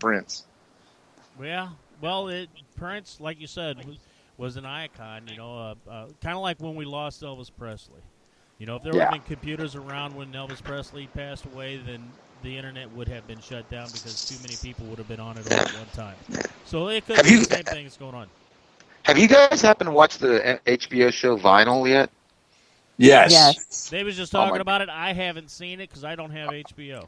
Prince. Yeah. Well, Prince, like you said, was an icon. Kind of like when we lost Elvis Presley. If there would have Yeah. been computers around when Elvis Presley passed away, then the internet would have been shut down because too many people would have been on it all at one time. So it could Have be you the same thing that's going on. have you guys happened to watch the HBO show Vinyl yet? Yes. Yes. They was just Oh talking my! about it. I haven't seen it because I don't have HBO.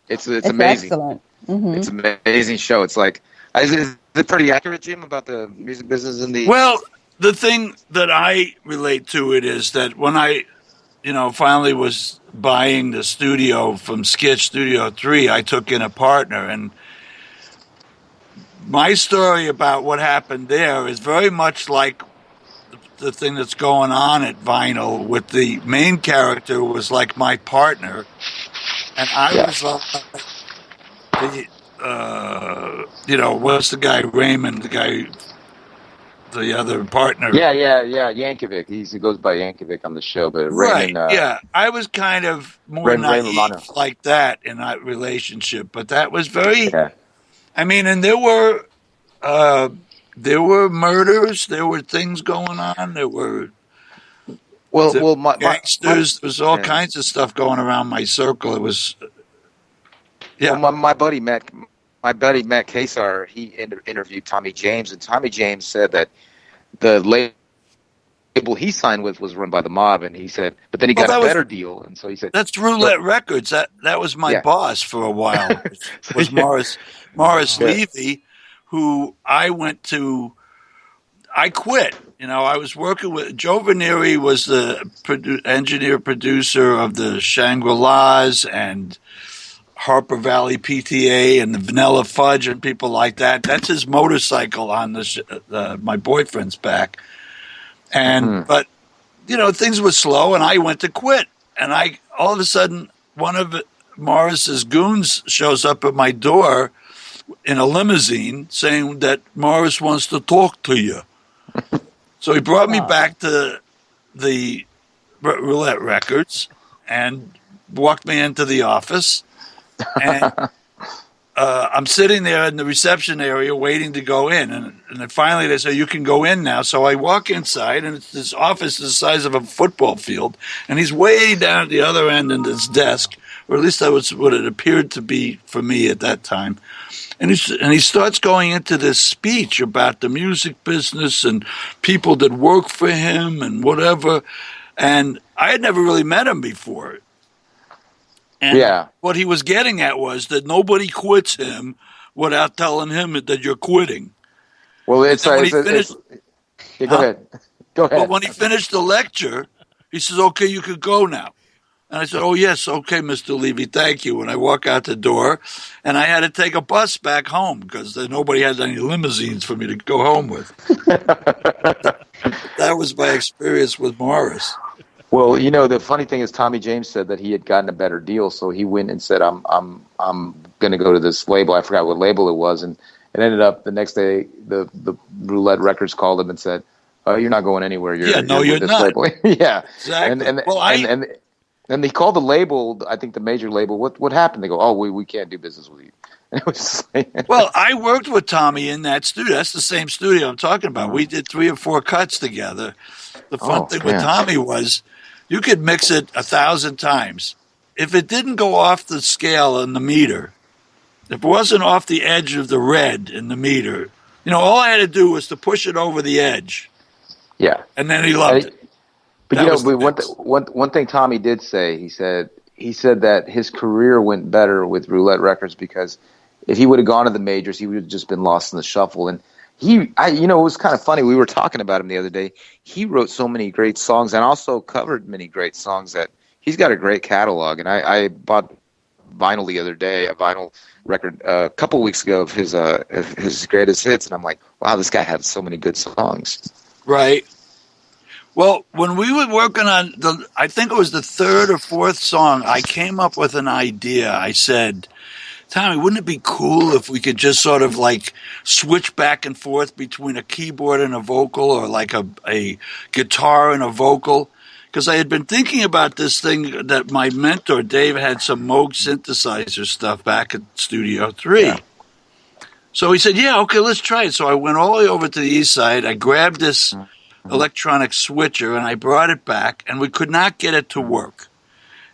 It's It's amazing. excellent. Hmm. It's an amazing show. It's like, is it pretty accurate, Jim, about the music business in the? Well, the thing that I relate to it is that when I, finally was buying the studio from Skitch Studio 3, I took in a partner. And my story about what happened there is very much like the thing that's going on at Vinyl with the main character was like my partner. And I was like, what's the guy, Raymond, the other partner. Yeah, Yankovic. He goes by Yankovic on the show, but Right, Raymond, yeah. I was kind of more Raymond naive Romano. like that in that relationship. But that was very, Yeah. I mean, and there were murders, there were things going on, there were My gangsters, there was all yeah. kinds of stuff going around my circle. It was, yeah. Well, my buddy Matt Kasar, he interviewed Tommy James, and Tommy James said that the label he signed with was run by the mob, and he said, but then he got a better deal, and so he said that's Roulette Records. That was my boss for a while. Was Morris Levy, who I quit. I was working with Joe Vanieri was the engineer producer of the Shangri-Las and Harper Valley PTA and the Vanilla Fudge and people like that. That's his motorcycle on my boyfriend's back. And but things were slow, and I went to quit. And all of a sudden, one of Morris's goons shows up at my door in a limousine saying that Morris wants to talk to you. So he brought me back to the Roulette Records and walked me into the office. And I'm sitting there in the reception area waiting to go in. And then finally they say, you can go in now. So I walk inside, and it's this office the size of a football field. And he's way down at the other end in his desk, or at least that was what it appeared to be for me at that time. And he starts going into this speech about the music business and people that work for him and whatever. And I had never really met him before. And what he was getting at was that nobody quits him without telling him that you're quitting. Well, go ahead. Go ahead. But when he finished the lecture, he says, okay, you could go now. And I said, oh, yes, okay, Mr. Levy, thank you. And I walk out the door, and I had to take a bus back home because nobody had any limousines for me to go home with. That was my experience with Morris. Well, the funny thing is Tommy James said that he had gotten a better deal, so he went and said, I'm going to go to this label. I forgot what label it was, and it ended up the next day the Roulette Records called him and said, oh, you're not going anywhere. You're not. Label. Yeah. Exactly. And they called the label, I think the major label, what happened? They go, oh, we can't do business with you. And it was well, I worked with Tommy in that studio. That's the same studio I'm talking about. We did 3 or 4 cuts together. The fun thing with Tommy was you could mix it 1,000 times. If it didn't go off the scale in the meter, if it wasn't off the edge of the red in the meter, all I had to do was to push it over the edge. Yeah. And then he loved it. But one thing Tommy did say, he said that his career went better with Roulette Records because if he would have gone to the majors, he would have just been lost in the shuffle. And it was kind of funny. We were talking about him the other day. He wrote so many great songs and also covered many great songs that he's got a great catalog. And I bought vinyl the other day, a vinyl record a couple weeks ago of his greatest hits, and I'm like, wow, this guy had so many good songs. Right. Well, when we were working on I think it was the 3rd or 4th song, I came up with an idea. I said, Tommy, wouldn't it be cool if we could just sort of like switch back and forth between a keyboard and a vocal, or like a guitar and a vocal? Because I had been thinking about this thing that my mentor, Dave, had some Moog synthesizer stuff back at Studio 3. Yeah. So he said, yeah, okay, let's try it. So I went all the way over to the east side. I grabbed this electronic switcher and I brought it back, and we could not get it to work.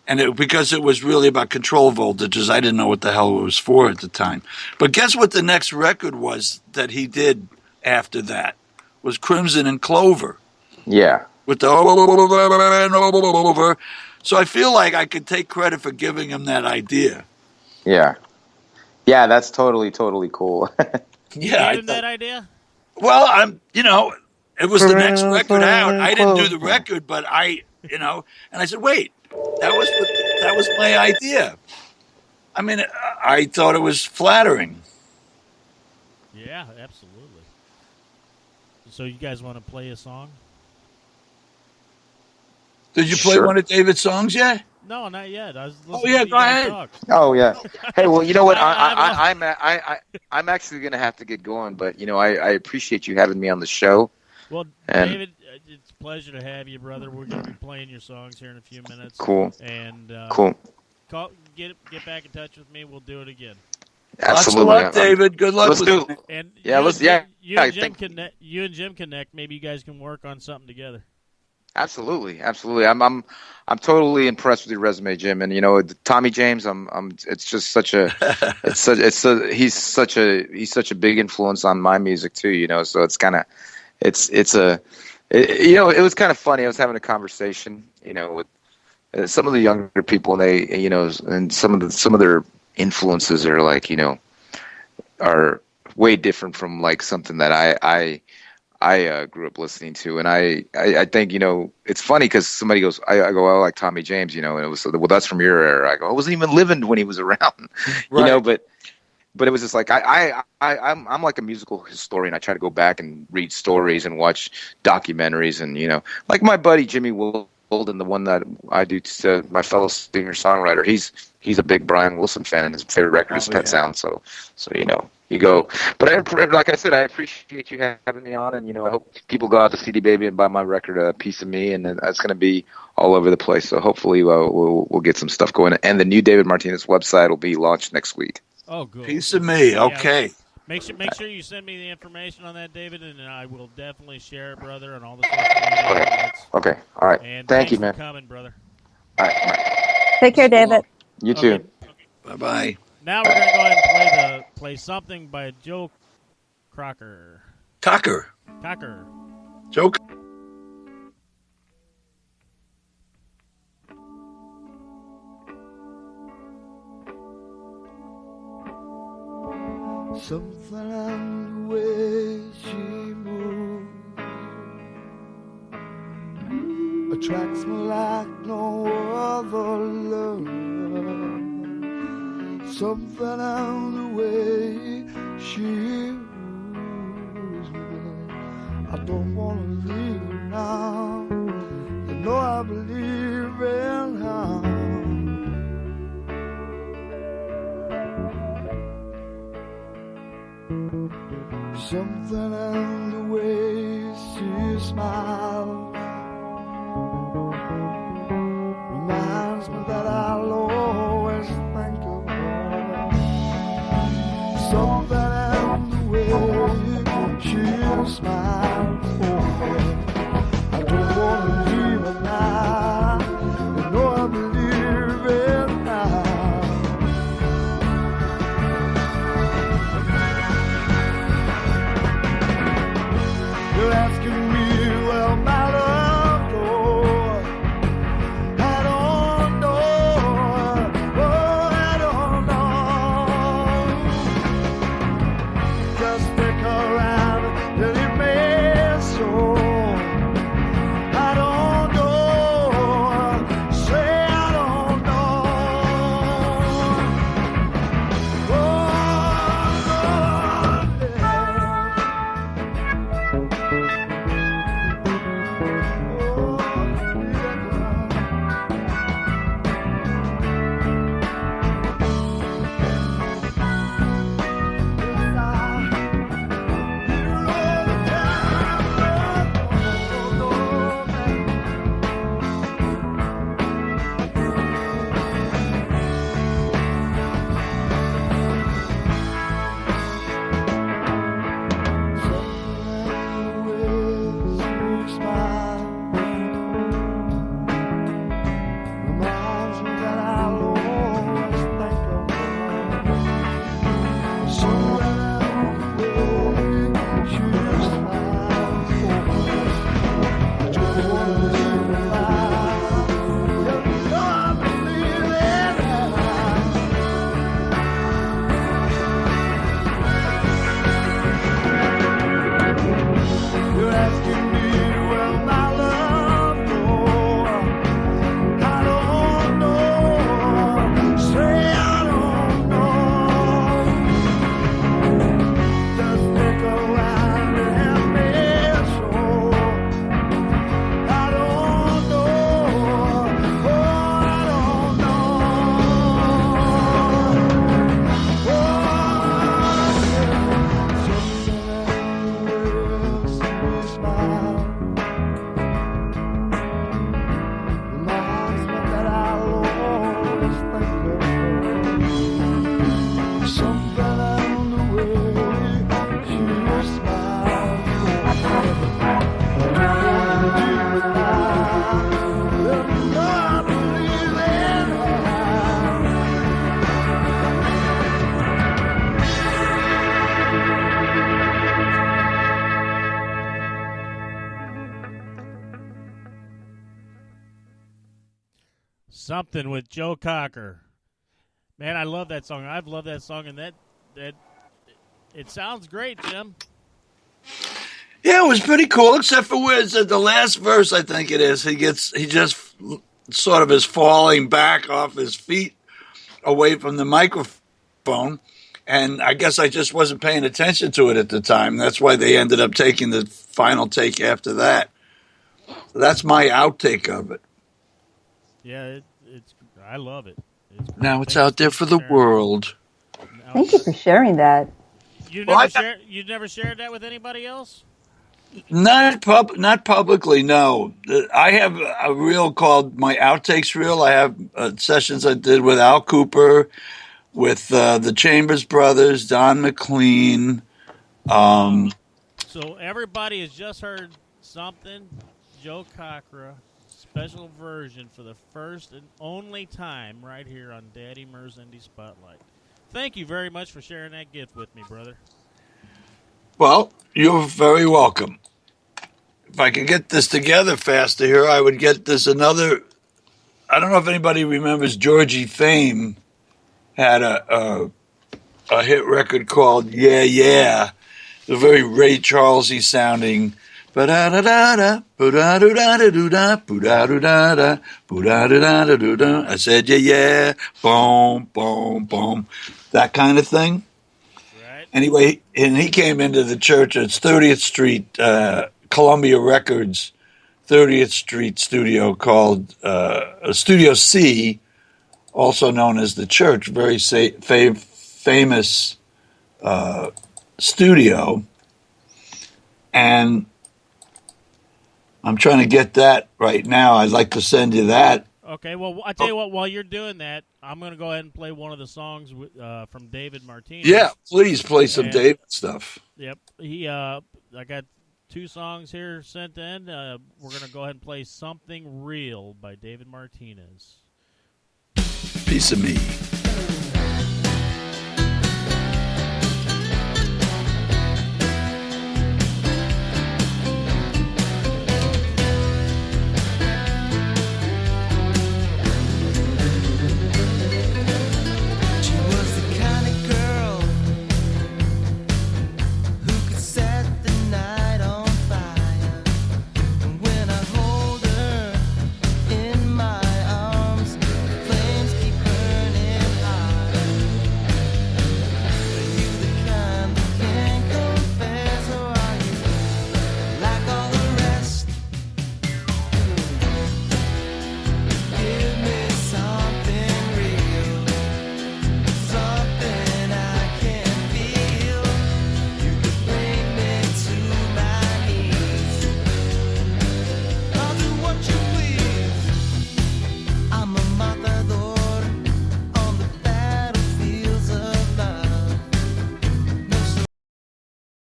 And because it was really about control voltages, I didn't know what the hell it was for at the time. But guess what the next record was that he did after that? Was Crimson and Clover. Yeah. With the over. So I feel like I could take credit for giving him that idea. Yeah. Yeah, that's totally cool. Yeah. You gave him that idea? Well, it was the next record out. I didn't do the record, but and I said, wait, that was my idea. I mean, I thought it was flattering. Yeah, absolutely. So you guys want to play a song? Did you play one of David's songs yet? No, not yet. I was go ahead. Talk. Oh yeah. Hey, well, you know what? I'm actually gonna have to get going, but I appreciate you having me on the show. Well, David, it's a pleasure to have you, brother. We're gonna be playing your songs here in a few minutes. Cool. And cool. Get back in touch with me. We'll do it again. Absolutely. Lots of luck, David. Good luck. And you and Jim connect. Maybe you guys can work on something together. Absolutely. I'm totally impressed with your resume, Jim. And Tommy James, it's just such a, he's such a big influence on my music too. So it's kind of, it was kind of funny. I was having a conversation, with some of the younger people, and they, and some of their influences are like, are way different from like something that I grew up listening to. And I think, it's funny because somebody goes, I go, I like Tommy James, and it was, well, that's from your era. I go, I wasn't even living when he was around, right. But it was just like, I'm like a musical historian. I try to go back and read stories and watch documentaries, and, like my buddy, Jimmy Wilden, the one that I do to my fellow singer-songwriter, he's a big Brian Wilson fan, and his favorite record is Pet Sound. So you go. But like I said, I appreciate you having me on, and I hope people go out to CD Baby and buy my record, A Piece of Me, and that's going to be all over the place. So hopefully we'll get some stuff going, and the new David Martinez website will be launched next week. Oh, good. Piece of Me. Okay. Make sure you send me the information on that, David, and I will definitely share it, brother, on all the social media. Okay. All right. And thank you, man. For coming, brother. All right. Take care, David. You too. Okay. Bye-bye. Now we're going to go ahead and play something by Joe Cocker. Joe. Something in the way she moves attracts me like no other love. Something in the way she moves me. I don't want to leave her now. I believe in her. Something in the way she smiles reminds me that I'll always think of her. Something in the way she smiles, I don't want to leave her now. I believe in her. You're asking me, well, my love Something with Joe Cocker. Man, I love that song. I've loved that song, and that it sounds great, Jim. Yeah, it was pretty cool, except for where it's at the last verse, I think it is. He just sort of is falling back off his feet away from the microphone. And I guess I just wasn't paying attention to it at the time. That's why they ended up taking the final take after that. So that's my outtake of it. Yeah, it's I love it. It's great. Now it's out there for the world. Thank you for sharing that. You Well, never shared that with anybody else? Not publicly, no. I have a reel called my outtakes reel. I have sessions I did with Al Cooper, with the Chambers Brothers, Don McLean. So everybody has just heard something. Joe Cocker, special version for the first and only time right here on Daddy Murr's Indie Spotlight. Thank you very much for sharing that gift with me, brother. Well, you're very welcome. If I could get this together faster here, I would get this another. I don't know if anybody remembers Georgie Fame had a hit record called Yeah Yeah. A very Ray Charlesy sounding. I said yeah yeah, boom boom boom, that kind of thing. Right. Anyway, and he came into the church at 30th Street, Columbia Records, 30th Street studio called Studio C, also known as the Church, very famous studio. And I'm trying to get that right now. I'd like to send you that. Okay, well, I tell you what, while you're doing that, I'm going to go ahead and play one of the songs from David Martinez. Yeah, please play some David stuff. Yep. I got 2 songs here sent in. We're going to go ahead and play Something Real by David Martinez. Piece of me.